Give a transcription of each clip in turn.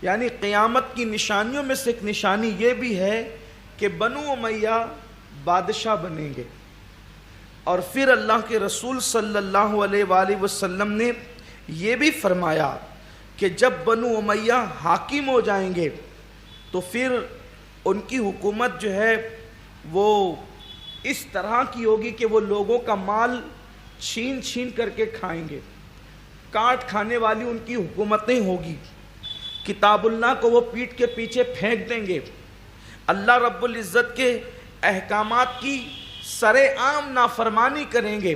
یعنی قیامت کی نشانیوں میں سے ایک نشانی یہ بھی ہے کہ بنو امیہ بادشاہ بنیں گے، اور پھر اللہ کے رسول صلی اللہ علیہ وآلہ وسلم نے یہ بھی فرمایا کہ جب بنو امیہ حاکم ہو جائیں گے تو پھر ان کی حکومت جو ہے وہ اس طرح کی ہوگی کہ وہ لوگوں کا مال چھین چھین کر کے کھائیں گے، کاٹ کھانے والی ان کی حکومتیں ہوگی، کتاب اللہ کو وہ پیٹھ کے پیچھے پھینک دیں گے، اللہ رب العزت کے احکامات کی سر عام نافرمانی کریں گے،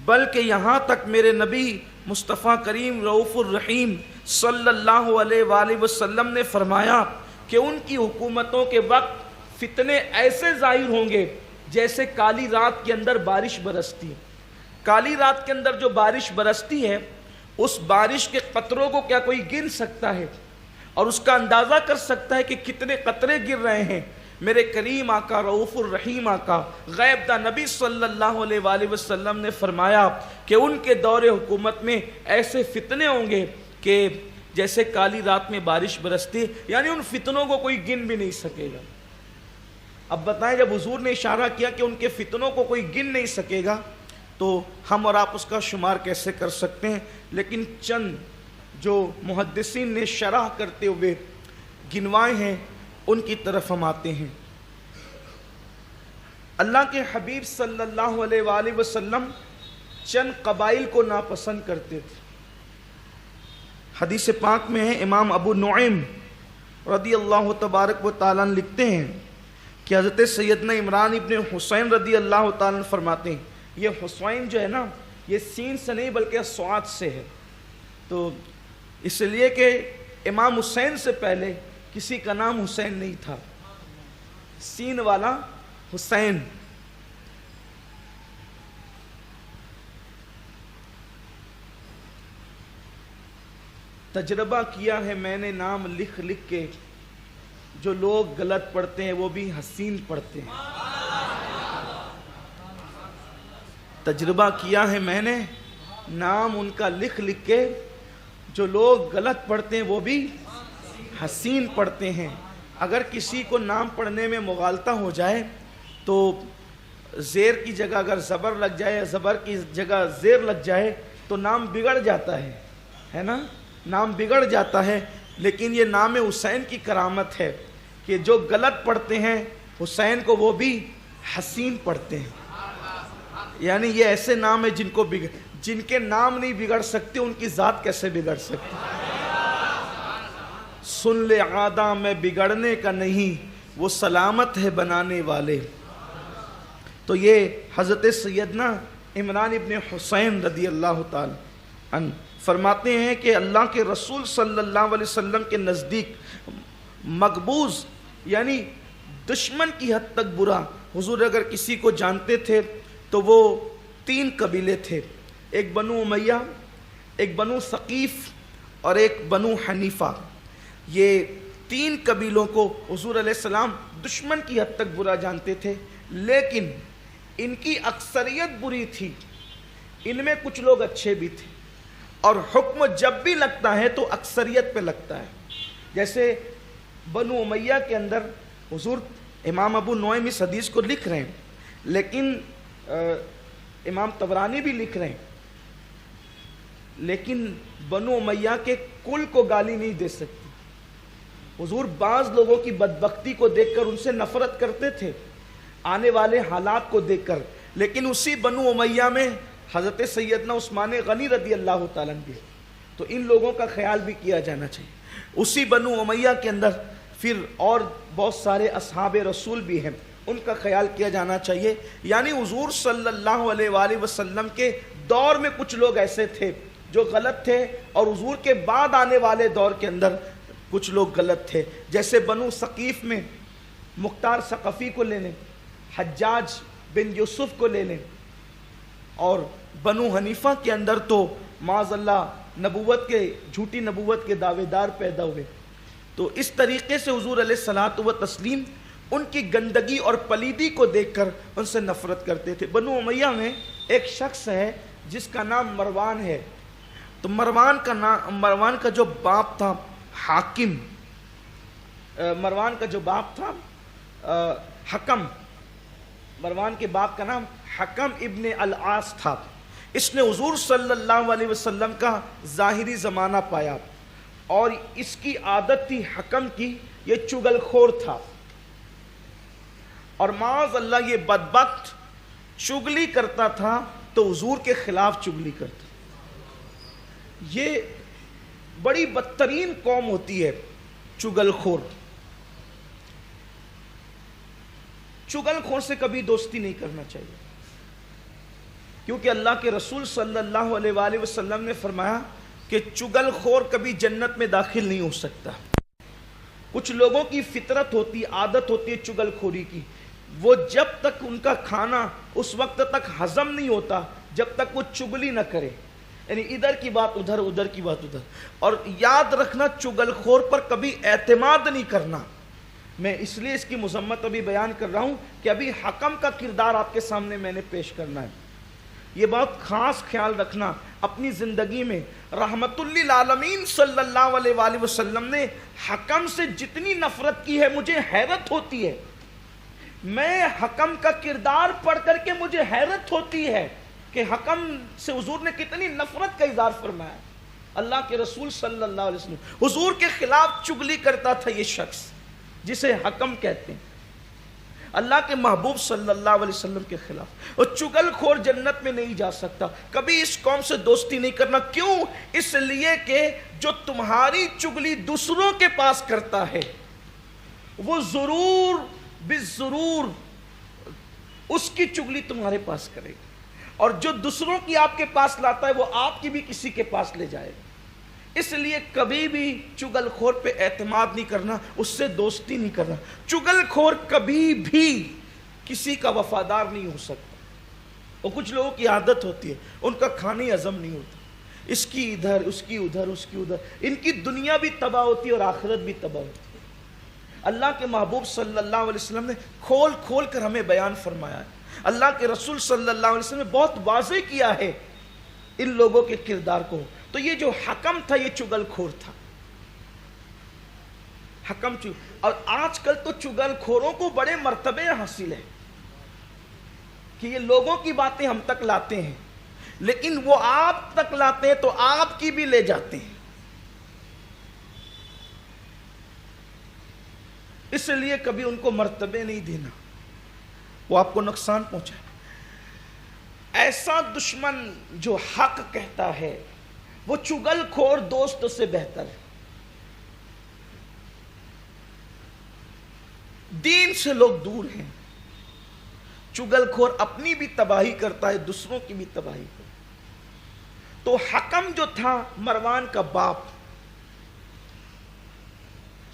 بلکہ یہاں تک میرے نبی مصطفیٰ کریم رؤوف الرحیم صلی اللہ علیہ وآلہ وسلم نے فرمایا کہ ان کی حکومتوں کے وقت فتنے ایسے ظاہر ہوں گے جیسے کالی رات کے اندر بارش برستی ہے۔ کالی رات کے اندر جو بارش برستی ہے اس بارش کے قطروں کو کیا کوئی گن سکتا ہے اور اس کا اندازہ کر سکتا ہے کہ کتنے قطرے گر رہے ہیں؟ میرے کریم آقا رؤوف الرحیم آقا غیب دا نبی صلی اللہ علیہ وآلہ وسلم نے فرمایا کہ ان کے دور حکومت میں ایسے فتنے ہوں گے کہ جیسے کالی رات میں بارش برستی، یعنی ان فتنوں کو کوئی گن بھی نہیں سکے گا۔ اب بتائیں، جب حضور نے اشارہ کیا کہ ان کے فتنوں کو کوئی گن نہیں سکے گا تو ہم اور آپ اس کا شمار کیسے کر سکتے ہیں؟ لیکن چند جو محدثین نے شرح کرتے ہوئے گنوائے ہیں ان کی طرف ہم آتے ہیں۔ اللہ کے حبیب صلی اللہ علیہ وآلہ وسلم چند قبائل کو ناپسند کرتے تھے۔ حدیث پاک میں ہے، امام ابو نعیم رضی اللہ تبارک و تعالیٰ لکھتے ہیں کہ حضرت سیدنا عمران ابن حسین رضی اللہ تعالیٰ فرماتے ہیں، یہ حسین جو ہے نا، یہ سین سے نہیں بلکہ صاد سے ہے، تو اس لیے کہ امام حسین سے پہلے کسی کا نام حسین نہیں تھا، سین والا حسین۔ تجربہ کیا ہے میں نے نام لکھ لکھ کے، جو لوگ غلط پڑھتے ہیں وہ بھی حسین پڑھتے ہیں۔ تجربہ کیا ہے میں نے نام ان کا لکھ لکھ کے، جو لوگ غلط پڑھتے ہیں وہ بھی حسین پڑھتے ہیں۔ اگر کسی کو نام پڑھنے میں مغالطہ ہو جائے تو زیر کی جگہ اگر زبر لگ جائے یا زبر کی جگہ زیر لگ جائے تو نام بگڑ جاتا ہے نا، نام بگڑ جاتا ہے۔ لیکن یہ نام حسین کی کرامت ہے کہ جو غلط پڑھتے ہیں حسین کو وہ بھی حسین پڑھتے ہیں۔ یعنی یہ ایسے نام ہیں جن کے نام نہیں بگڑ سکتے، ان کی ذات کیسے بگڑ سکتی؟ سن لے عادہ میں بگڑنے کا نہیں، وہ سلامت ہے بنانے والے۔ تو یہ حضرت سیدنا عمران ابن حسین رضی اللہ تعالی عنہ فرماتے ہیں کہ اللہ کے رسول صلی اللہ علیہ وسلم کے نزدیک مقبوض یعنی دشمن کی حد تک برا، حضور اگر کسی کو جانتے تھے تو وہ 3 قبیلے تھے، ایک بنو امیہ، ایک بنو ثقیف اور ایک بنو حنیفہ۔ یہ 3 قبیلوں کو حضور علیہ السلام دشمن کی حد تک برا جانتے تھے، لیکن ان کی اکثریت بری تھی، ان میں کچھ لوگ اچھے بھی تھے، اور حکم جب بھی لگتا ہے تو اکثریت پہ لگتا ہے۔ جیسے بنو امیہ کے اندر حضور امام ابو نعیم اس حدیث کو لکھ رہے ہیں، لیکن امام طبرانی بھی لکھ رہے ہیں، لیکن بنو امیہ کے کل کو گالی نہیں دے سکتی۔ حضور بعض لوگوں کی بدبختی کو دیکھ کر ان سے نفرت کرتے تھے، آنے والے حالات کو دیکھ کر، لیکن اسی بنو امیہ میں حضرت سیدنا عثمان غنی رضی اللہ تعالیٰ عنہ بھی ہے، تو ان لوگوں کا خیال بھی کیا جانا چاہیے۔ اسی بنو امیہ کے اندر پھر اور بہت سارے اصحاب رسول بھی ہیں، ان کا خیال کیا جانا چاہیے۔ یعنی حضور صلی اللہ علیہ وآلہ وسلم کے دور میں کچھ لوگ ایسے تھے جو غلط تھے، اور حضور کے بعد آنے والے دور کے اندر کچھ لوگ غلط تھے۔ جیسے بنو ثقیف میں مختار ثقفی کو لے لیں، حجاج بن یوسف کو لے لیں، اور بنو حنیفہ کے اندر تو معاذ اللہ نبوت کے جھوٹی نبوت کے دعوے دار پیدا ہوئے۔ تو اس طریقے سے حضور علیہ الصلوۃ والتسلیم ان کی گندگی اور پلیدی کو دیکھ کر ان سے نفرت کرتے تھے۔ بنو امیہ میں ایک شخص ہے جس کا نام مروان ہے، تو مروان کا جو باپ تھا حاکم، مروان کا جو باپ تھا حکم، مروان کے باپ کا نام حکم ابن العاص تھا، اس نے حضور صلی اللہ علیہ وسلم کا ظاہری زمانہ پایا اور اس کی عادت تھی حکم کی، یہ چگل خور تھا اور معاذ اللہ یہ بدبخت چگلی کرتا تھا تو حضور کے خلاف چگلی کرتا. یہ بڑی بدترین قوم ہوتی ہے چگل خور. چگل خور سے کبھی دوستی نہیں کرنا چاہیے، کیونکہ اللہ کے رسول صلی اللہ علیہ وآلہ وسلم نے فرمایا کہ چگل خور کبھی جنت میں داخل نہیں ہو سکتا. کچھ لوگوں کی فطرت ہوتی، عادت ہوتی ہے چگل خوری کی، وہ جب تک ان کا کھانا اس وقت تک ہضم نہیں ہوتا جب تک وہ چگلی نہ کرے، یعنی ادھر کی بات ادھر، ادھر کی بات ادھر. اور یاد رکھنا چگل خور پر کبھی اعتماد نہیں کرنا. میں اس لیے اس کی مذمت ابھی بیان کر رہا ہوں کہ ابھی حکم کا کردار آپ کے سامنے میں نے پیش کرنا ہے. یہ بہت خاص خیال رکھنا اپنی زندگی میں. رحمت للعالمین صلی اللہ علیہ وآلہ وسلم نے حکم سے جتنی نفرت کی ہے مجھے حیرت ہوتی ہے. میں حکم کا کردار پڑھ کر کے مجھے حیرت ہوتی ہے کہ حکم سے حضور نے کتنی نفرت کا اظہار فرمایا. اللہ کے رسول صلی اللہ علیہ وسلم حضور کے خلاف چگلی کرتا تھا یہ شخص جسے حکم کہتے ہیں، اللہ کے محبوب صلی اللہ علیہ وسلم کے خلاف. اور چگل خور جنت میں نہیں جا سکتا. کبھی اس قوم سے دوستی نہیں کرنا. کیوں؟ اس لیے کہ جو تمہاری چگلی دوسروں کے پاس کرتا ہے وہ ضرور بالضرور اس کی چگلی تمہارے پاس کرے گا، اور جو دوسروں کی آپ کے پاس لاتا ہے وہ آپ کی بھی کسی کے پاس لے جائے گا. اس لیے کبھی بھی چگل خور پہ اعتماد نہیں کرنا، اس سے دوستی نہیں کرنا. چگل خور کبھی بھی کسی کا وفادار نہیں ہو سکتا. اور کچھ لوگوں کی عادت ہوتی ہے ان کا کھانے ہضم نہیں ہوتا، اس کی ادھر، اس کی ادھر، اس کی ادھر. ان کی دنیا بھی تباہ ہوتی ہے اور آخرت بھی تباہ ہوتی ہے. اللہ کے محبوب صلی اللہ علیہ وسلم نے کھول کھول کر ہمیں بیان فرمایا ہے. اللہ کے رسول صلی اللہ علیہ وسلم نے بہت واضح کیا ہے ان لوگوں کے کردار کو. تو یہ جو حکم تھا یہ چگل خور تھا. حکم اور آج کل تو چگل خوروں کو بڑے مرتبے حاصل ہیں کہ یہ لوگوں کی باتیں ہم تک لاتے ہیں، لیکن وہ آپ تک لاتے ہیں تو آپ کی بھی لے جاتے ہیں. اس لیے کبھی ان کو مرتبے نہیں دینا، وہ آپ کو نقصان پہنچائے. ایسا دشمن جو حق کہتا ہے وہ چگل خور دوست سے بہتر ہے. دین سے لوگ دور ہیں. چگل خور اپنی بھی تباہی کرتا ہے، دوسروں کی بھی تباہی کرتا ہے. تو حکم جو تھا مروان کا باپ،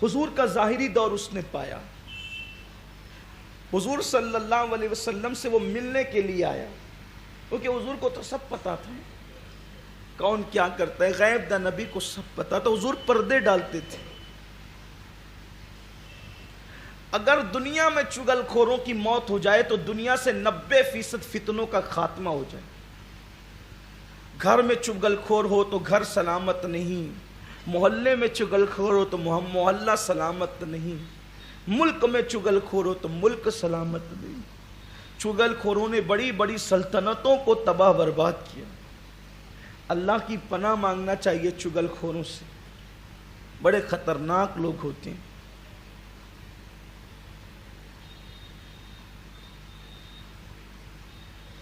حضور کا ظاہری دور اس نے پایا. حضور صلی اللہ علیہ وسلم سے وہ ملنے کے لیے آیا، کیونکہ حضور کو تو سب پتا تھا کون کیا کرتا ہے. غیب دا نبی کو سب پتا تھا. حضور پردے ڈالتے تھے. اگر دنیا میں چگل خوروں کی موت ہو جائے تو دنیا سے 90% فتنوں کا خاتمہ ہو جائے. گھر میں چگل خور ہو تو گھر سلامت نہیں، محلے میں چگل خور ہو تو محلہ سلامت نہیں، ملک میں چگل خور ہو تو ملک سلامت نہیں. چگل خوروں نے بڑی بڑی سلطنتوں کو تباہ برباد کیا. اللہ کی پناہ مانگنا چاہیے چگل خوروں سے. بڑے خطرناک لوگ ہوتے ہیں.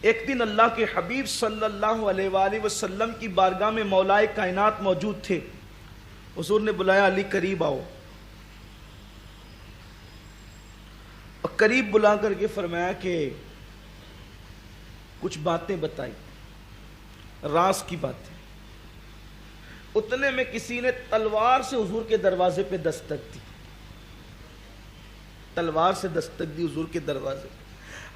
ایک دن اللہ کے حبیب صلی اللہ علیہ وآلہ وسلم کی بارگاہ میں مولائے کائنات موجود تھے. حضور نے بلایا علی قریب آؤ، اور قریب بلا کر کے فرمایا کہ کچھ باتیں بتائی، راز کی باتیں. اتنے میں کسی نے تلوار سے حضور کے دروازے پہ دستک دی. تلوار سے دستک دی حضور کے دروازے پہ.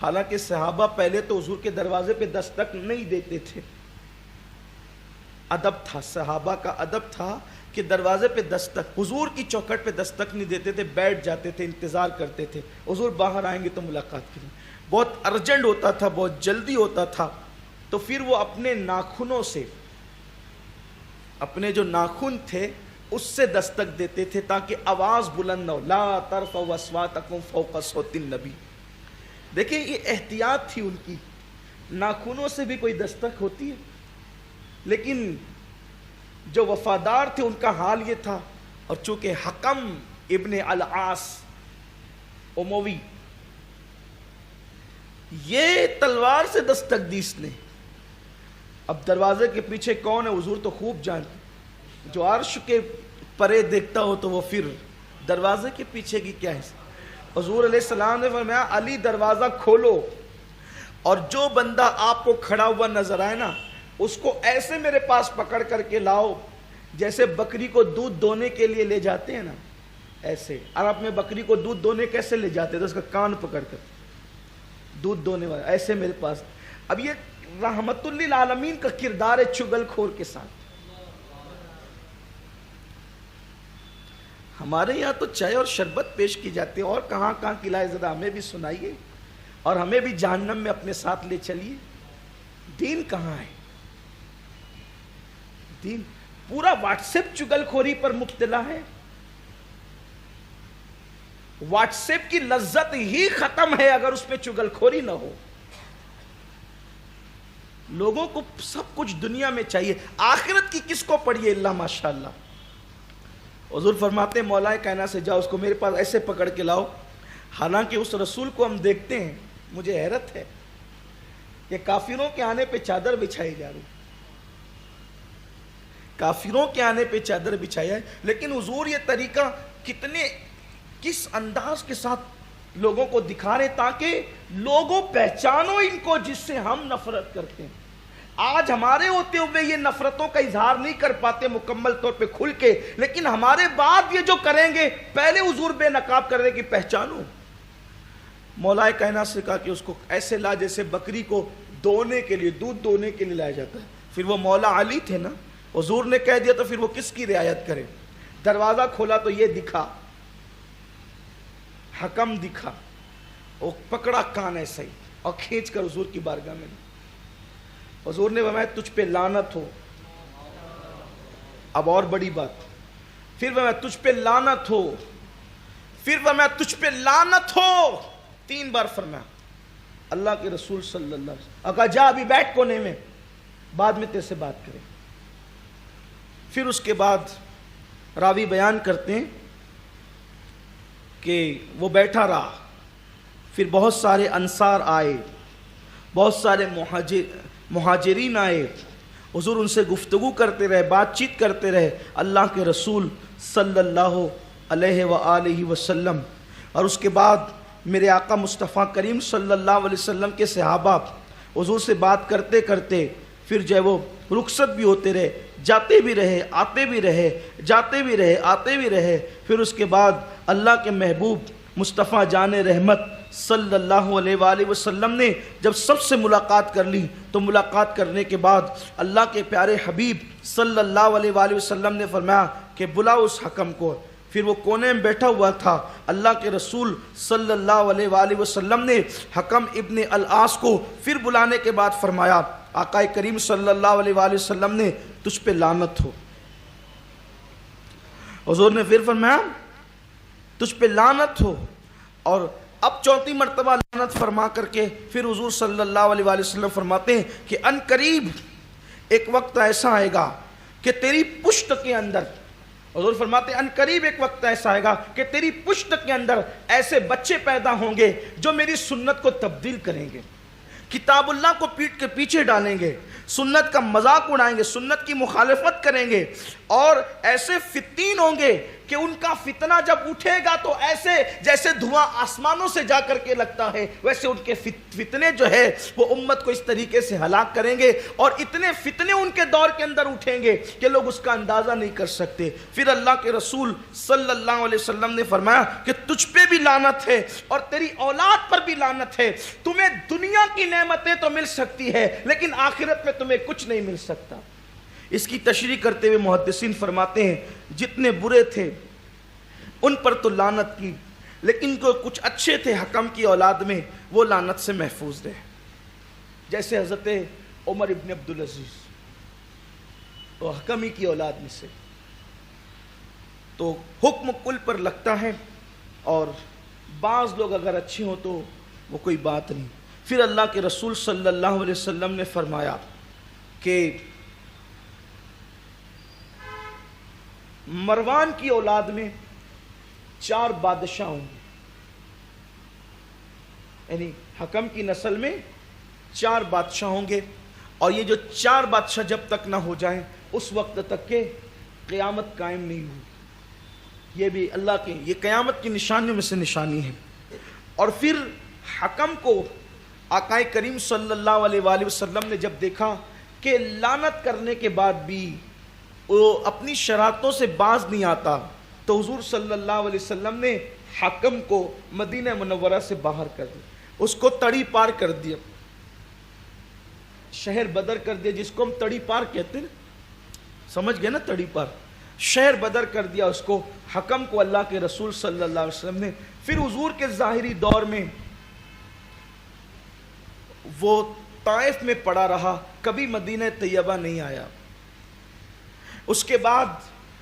حالانکہ صحابہ پہلے تو حضور کے دروازے پہ دستک نہیں دیتے تھے. ادب تھا، صحابہ کا ادب تھا کہ دروازے پہ دستک، حضور کی چوکھٹ پہ دستک نہیں دیتے تھے، بیٹھ جاتے تھے، انتظار کرتے تھے حضور باہر آئیں گے تو ملاقات کریں. بہت ارجنٹ ہوتا تھا، بہت جلدی ہوتا تھا، تو پھر وہ اپنے ناخنوں سے، اپنے جو ناخن تھے اس سے دستک دیتے تھے تاکہ آواز بلند نہ ہو. لا ترفعوا اصواتکم فوق صوت النبی. دیکھیں یہ احتیاط تھی ان کی. ناخنوں سے بھی کوئی دستک ہوتی ہے، لیکن جو وفادار تھے ان کا حال یہ تھا. اور چونکہ حکم ابن العاص اموی یہ تلوار سے دستک دی اس نے. اب دروازے کے پیچھے کون ہے حضور تو خوب جانتے. جو عرش کے پرے دیکھتا ہو تو وہ پھر دروازے کے پیچھے کی کیا ہے. حضور علیہ السلام نے فرمایا علی دروازہ کھولو، اور جو بندہ آپ کو کھڑا ہوا نظر آئے نا اس کو ایسے میرے پاس پکڑ کر کے لاؤ جیسے بکری کو دودھ دونے کے لیے لے جاتے ہیں نا. ایسے عرب میں بکری کو دودھ دونے کیسے لے جاتے تھے؟ اس کا کان پکڑ کر دودھ دونے والا. ایسے میرے پاس. اب یہ رحمت للعالمین کا کردار ہے چگل کھور کے ساتھ. ہمارے یہاں تو چائے اور شربت پیش کی جاتی ہے، اور کہاں کہاں کھلائے ذرا ہمیں بھی سنائیے اور ہمیں بھی جہنم میں اپنے ساتھ لے چلیے. دین کہاں ہے؟ دین پورا واٹس ایپ چگل خوری پر مبتلا ہے. واٹس ایپ کی لذت ہی ختم ہے اگر اس میں چگل خوری نہ ہو. لوگوں کو سب کچھ دنیا میں چاہیے، آخرت کی کس کو پڑھیے اللہ ماشاءاللہ. حضور فرماتے ہیں مولا کائنات سے جاؤ اس کو میرے پاس ایسے پکڑ کے لاؤ. حالانکہ اس رسول کو ہم دیکھتے ہیں، مجھے حیرت ہے کہ کافروں کے آنے پہ چادر بچھائی جا رہی، کافروں کے آنے پہ چادر بچھائی ہے. لیکن حضور یہ طریقہ کس انداز کے ساتھ لوگوں کو دکھا رہے تاکہ لوگوں پہچانو ان کو جس سے ہم نفرت کرتے ہیں. آج ہمارے ہوتے ہوئے یہ نفرتوں کا اظہار نہیں کر پاتے مکمل طور پہ کھل کے، لیکن ہمارے بعد یہ جو کریں گے پہلے حضور بے نقاب کر دے کہ پہچانو. مولا کائنات سے کہا کہ اس کو ایسے لا جیسے بکری کو دونے کے لیے دودھ دونے کے لیے لایا جاتا ہے. پھر وہ مولا علی تھے نا، حضور نے کہہ دیا تو پھر وہ کس کی رعایت کرے. دروازہ کھولا تو یہ دکھا، حکم دکھا، وہ پکڑا کان ایسا ہی اور کھینچ کر حضور کی بارگاہ میں. حضور نے فرمایا تجھ پہ لعنت ہو. اب اور بڑی بات، پھر فرمایا تجھ پہ لعنت ہو، پھر فرمایا تجھ پہ لعنت ہو. 3 بار فرمایا. اللہ کے رسول صلی اللہ علیہ وسلم کہا جا ابھی بیٹھ کونے میں، بعد میں تیرے سے بات کریں. پھر اس کے بعد راوی بیان کرتے ہیں کہ وہ بیٹھا رہا. پھر بہت سارے انصار آئے، بہت سارے مہاجرین آئے. حضور ان سے گفتگو کرتے رہے، بات چیت کرتے رہے. اللہ کے رسول صلی اللہ علیہ وآلہ وسلم اور اس کے بعد میرے آقا مصطفیٰ کریم صلی اللہ علیہ وسلم کے صحابہ حضور سے بات کرتے کرتے پھر جو ہے وہ رخصت بھی ہوتے رہے، جاتے بھی رہے آتے بھی رہے، جاتے بھی رہے آتے بھی رہے. پھر اس کے بعد اللہ کے محبوب مصطفیٰ جان رحمت صلی اللہ علیہ وآلہ وسلم نے جب سب سے ملاقات کر لی تو ملاقات کرنے کے بعد اللہ کے پیارے حبیب صلی اللہ علیہ وآلہ وسلم نے فرمایا کہ بلاؤ اس حکم کو. پھر وہ کونے میں بیٹھا ہوا تھا. اللہ کے رسول صلی اللہ علیہ وآلہ وسلم نے حکم ابن العاص کو پھر بلانے کے بعد فرمایا آقا کریم صلی اللہ علیہ وآلہ وسلم نے تجھ پہ لعنت ہو. حضور نے پھر فرمایا تجھ پہ لعنت ہو. اور اب 4تھی مرتبہ لعنت فرما کر کے پھر حضور صلی اللہ علیہ وآلہ وسلم فرماتے ہیں کہ ان قریب ایک وقت ایسا آئے گا کہ تیری پشت کے اندر، حضور فرماتے ہیں ان قریب ایک وقت ایسا آئے گا کہ تیری پشت کے اندر ایسے بچے پیدا ہوں گے جو میری سنت کو تبدیل کریں گے، کتاب اللہ کو پیٹ کے پیچھے ڈالیں گے، سنت کا مذاق اڑائیں گے، سنت کی مخالفت کریں گے. اور ایسے فتین ہوں گے کہ ان کا فتنہ جب اٹھے گا تو ایسے جیسے دھواں آسمانوں سے جا کر کے لگتا ہے ویسے ان کے فتنے جو ہے وہ امت کو اس طریقے سے ہلاک کریں گے. اور اتنے فتنے ان کے دور کے اندر اٹھیں گے کہ لوگ اس کا اندازہ نہیں کر سکتے. پھر اللہ کے رسول صلی اللہ علیہ وسلم نے فرمایا کہ تجھ پہ بھی لعنت ہے اور تیری اولاد پر بھی لعنت ہے. تمہیں دنیا کی نعمتیں تو مل سکتی ہے لیکن آخرت میں تمہیں کچھ نہیں مل سکتا. اس کی تشریح کرتے ہوئے محدثین فرماتے ہیں جتنے برے تھے ان پر تو لعنت کی، لیکن جو کچھ اچھے تھے حکم کی اولاد میں وہ لعنت سے محفوظ رہے. جیسے حضرت عمر ابن عبدالعزیز وہ حکم ہی کی اولاد میں سے. تو حکم کل پر لگتا ہے، اور بعض لوگ اگر اچھے ہوں تو وہ کوئی بات نہیں۔ پھر اللہ کے رسول صلی اللہ علیہ وسلم نے فرمایا کہ مروان کی اولاد میں 4 بادشاہ ہوں گے، یعنی حکم کی نسل میں 4 بادشاہ ہوں گے، اور یہ جو 4 بادشاہ جب تک نہ ہو جائیں اس وقت تک کہ قیامت قائم نہیں ہوگی۔ یہ بھی اللہ کی، یہ قیامت کی نشانیوں میں سے نشانی ہے۔ اور پھر حکم کو آقا کریم صلی اللہ علیہ وآلہ وسلم نے جب دیکھا کہ لعنت کرنے کے بعد بھی وہ اپنی شرارتوں سے باز نہیں آتا، تو حضور صلی اللہ علیہ وسلم نے حکم کو مدینہ منورہ سے باہر کر دیا، اس کو تڑی پار کر دیا، شہر بدر کر دیا، جس کو ہم تڑی پار کہتے ہیں، سمجھ گئے نا تڑی پار، شہر بدر کر دیا اس کو، حکم کو اللہ کے رسول صلی اللہ علیہ وسلم نے۔ پھر حضور کے ظاہری دور میں وہ طائف میں پڑا رہا، کبھی مدینہ طیبہ نہیں آیا۔ اس کے بعد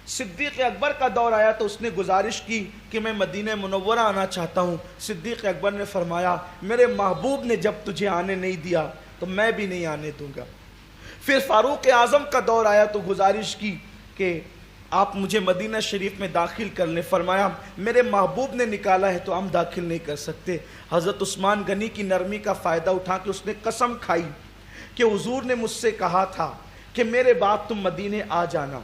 صدیق اکبر کا دور آیا تو اس نے گزارش کی کہ میں مدینہ منورہ آنا چاہتا ہوں۔ صدیق اکبر نے فرمایا میرے محبوب نے جب تجھے آنے نہیں دیا تو میں بھی نہیں آنے دوں گا۔ پھر فاروق اعظم کا دور آیا تو گزارش کی کہ آپ مجھے مدینہ شریف میں داخل کر لیں، فرمایا میرے محبوب نے نکالا ہے تو ہم داخل نہیں کر سکتے۔ حضرت عثمان غنی کی نرمی کا فائدہ اٹھا کے اس نے قسم کھائی کہ حضور نے مجھ سے کہا تھا کہ میرے بعد تم مدینے آ جانا۔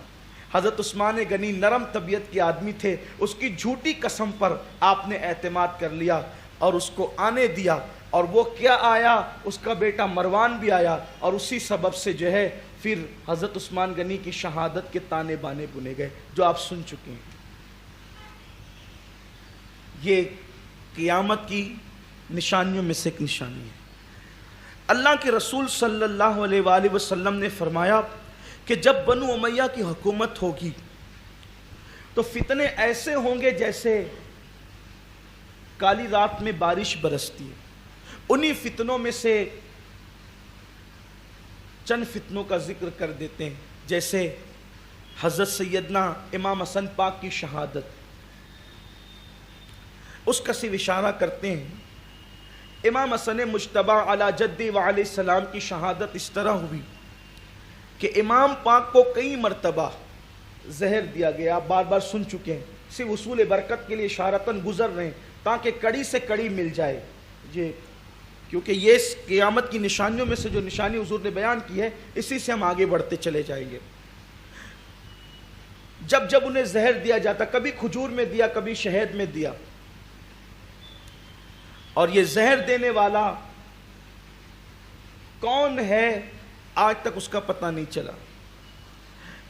حضرت عثمان غنی نرم طبیعت کے آدمی تھے، اس کی جھوٹی قسم پر آپ نے اعتماد کر لیا اور اس کو آنے دیا، اور وہ کیا آیا، اس کا بیٹا مروان بھی آیا، اور اسی سبب سے جو ہے پھر حضرت عثمان غنی کی شہادت کے تانے بانے بنے گئے جو آپ سن چکے ہیں۔ یہ قیامت کی نشانیوں میں سے ایک نشانی ہے۔ اللہ کے رسول صلی اللہ علیہ وآلہ وسلم نے فرمایا کہ جب بنو امیہ کی حکومت ہوگی تو فتنے ایسے ہوں گے جیسے کالی رات میں بارش برستی ہے۔ انہی فتنوں میں سے چند فتنوں کا ذکر کر دیتے ہیں، جیسے حضرت سیدنا امام حسن پاک کی شہادت، اس کا صرف اشارہ کرتے ہیں۔ امام حسن مجتبی علی جدی وعلیہ السلام کی شہادت اس طرح ہوئی کہ امام پاک کو کئی مرتبہ زہر دیا گیا، آپ بار بار سن چکے ہیں، صرف اصول برکت کے لیے اشارتاً گزر رہے ہیں تاکہ کڑی سے کڑی مل جائے، کیونکہ یہ قیامت کی نشانیوں میں سے جو نشانی حضور نے بیان کی ہے اسی سے ہم آگے بڑھتے چلے جائیں گے۔ جب جب انہیں زہر دیا جاتا، کبھی کھجور میں دیا، کبھی شہد میں دیا، اور یہ زہر دینے والا کون ہے آج تک اس کا پتہ نہیں چلا،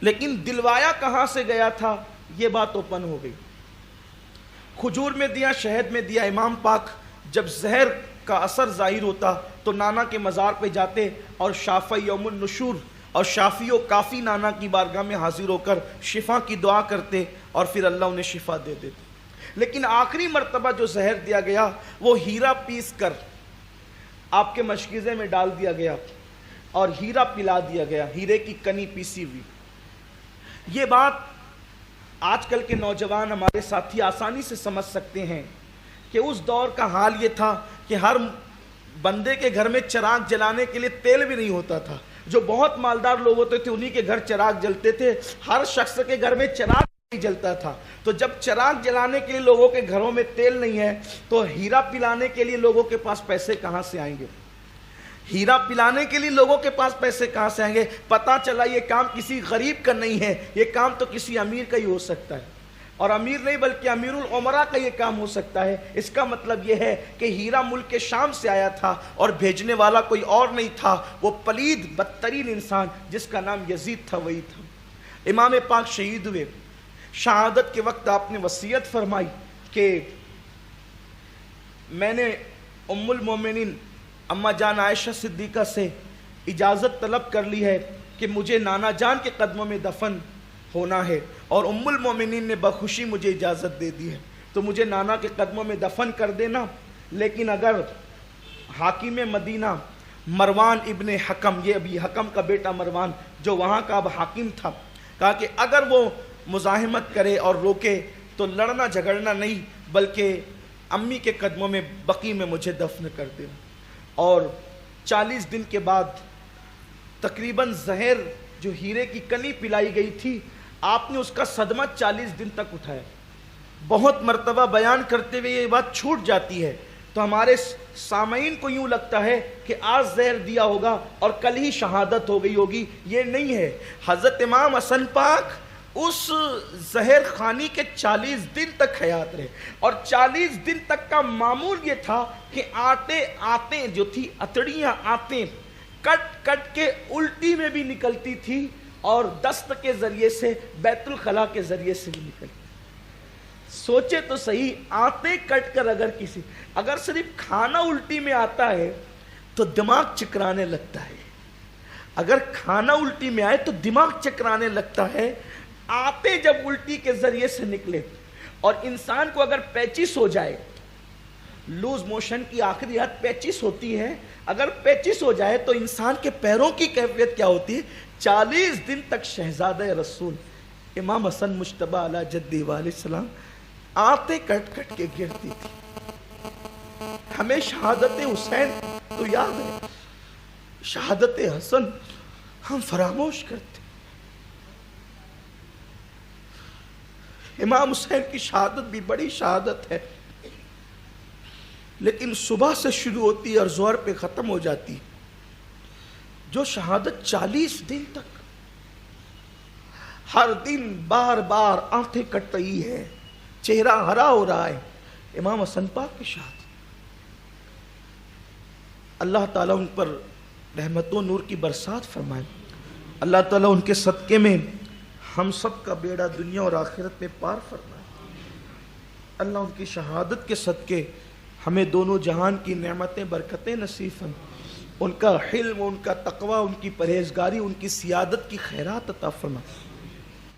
لیکن دلوایا کہاں سے گیا تھا یہ بات اوپن ہو گئی۔ کھجور میں دیا، شہد میں دیا۔ امام پاک جب زہر کا اثر ظاہر ہوتا تو نانا کے مزار پہ جاتے اور شافع یوم النشور اور شافی و کافی نانا کی بارگاہ میں حاضر ہو کر شفا کی دعا کرتے اور پھر اللہ انہیں شفا دے دیتے۔ لیکن آخری مرتبہ جو زہر دیا گیا وہ ہیرا پیس کر آپ کے مشکیزے میں ڈال دیا گیا اور ہیرا پلا دیا گیا، ہیرے کی کنی پیسی ہوئی۔ یہ بات آج کل کے نوجوان ہمارے ساتھی آسانی سے سمجھ سکتے ہیں کہ اس دور کا حال یہ تھا کہ ہر بندے کے گھر میں چراغ جلانے کے لیے تیل بھی نہیں ہوتا تھا۔ جو بہت مالدار لوگ ہوتے تھے انہی کے گھر چراغ جلتے تھے، ہر شخص کے گھر میں چراغ نہیں جلتا تھا۔ تو جب چراغ جلانے کے لیے لوگوں کے گھروں میں تیل نہیں ہے تو ہیرا پلانے کے لیے لوگوں کے پاس پیسے کہاں سے آئیں گے؟ ہیرا پلانے کے لیے لوگوں کے پاس پیسے کہاں سے آئیں گے؟ پتہ چلا یہ کام کسی غریب کا نہیں ہے، یہ کام تو کسی امیر کا ہی ہو سکتا ہے، اور امیر نہیں بلکہ امیر العمراء کا یہ کام ہو سکتا ہے۔ اس کا مطلب یہ ہے کہ ہیرا ملک شام سے آیا تھا اور بھیجنے والا کوئی اور نہیں تھا، وہ پلید بدترین انسان جس کا نام یزید تھا وہی تھا۔ امام پاک شہید ہوئے، شہادت کے وقت آپ نے وصیت فرمائی کہ میں نے ام المومنین اما جان عائشہ صدیقہ سے اجازت طلب کر لی ہے کہ مجھے نانا جان کے قدموں میں دفن ہونا ہے، اور ام المومنین نے بخوشی مجھے اجازت دے دی ہے، تو مجھے نانا کے قدموں میں دفن کر دینا۔ لیکن اگر حاکم مدینہ مروان ابن حکم، یہ ابھی حکم کا بیٹا مروان جو وہاں کا اب حاکم تھا، کہا کہ اگر وہ مزاحمت کرے اور روکے تو لڑنا جھگڑنا نہیں بلکہ امی کے قدموں میں بقی میں مجھے دفن کر دے. اور 40 دن کے بعد تقریباً زہر جو ہیرے کی کنی پلائی گئی تھی آپ نے اس کا صدمہ 40 دن تک اٹھایا. بہت مرتبہ بیان کرتے ہوئے یہ بات چھوٹ جاتی ہے تو ہمارے سامعین کو یوں لگتا ہے کہ آج زہر دیا ہوگا اور کل ہی شہادت ہو گئی ہوگی. یہ نہیں ہے. حضرت امام حسن پاک اس زہر خانی کے 40 دن تک حیات رہے اور 40 دن تک کا معمول یہ تھا کہ آتیں جو تھی اتڑیاں آتیں کٹ کٹ کے الٹی میں بھی نکلتی تھی اور دست کے ذریعے سے بیت الخلا کے ذریعے سے بھی نکلتی. سوچے تو صحیح, آتیں کٹ کر اگر صرف کھانا الٹی میں آتا ہے تو دماغ چکرانے لگتا ہے. اگر کھانا الٹی میں آئے تو دماغ چکرانے لگتا ہے. آتے جب الٹی کے ذریعے سے نکلے اور انسان کو اگر پیچس ہو جائے, لوز موشن کی آخری حد پیچس ہوتی ہے, اگر پیچس ہو جائے تو انسان کے پیروں کی کیفیت کیا ہوتی ہے. 40 دن تک شہزادہ رسول امام حسن مجتبی علی جدی علیہ السلام آتے کٹ کٹ کے گرتی تھی. ہمیں شہادت حسین تو یاد ہے, شہادت حسن ہم فراموش کرتے. امام حسین کی شہادت بھی بڑی شہادت ہے, لیکن صبح سے شروع ہوتی اور ظہر پہ ختم ہو جاتی. جو شہادت 40 دن تک ہر دن بار بار آنکھیں کٹ رہی ہے, چہرہ ہرا ہو رہا ہے, امام حسن پاک کی شہادت. اللہ تعالیٰ ان پر رحمت و نور کی برسات فرمائے. اللہ تعالیٰ ان کے صدقے میں ہم سب کا بیڑا دنیا اور آخرت میں پار فرمائے. اللہ ان کی شہادت کے صدقے ہمیں دونوں جہان کی نعمتیں برکتیں نصیب فرمائے. ان کا حلم, ان کا تقوی, ان کی پرہیزگاری, ان کی سیادت کی خیرات عطا فرمائے.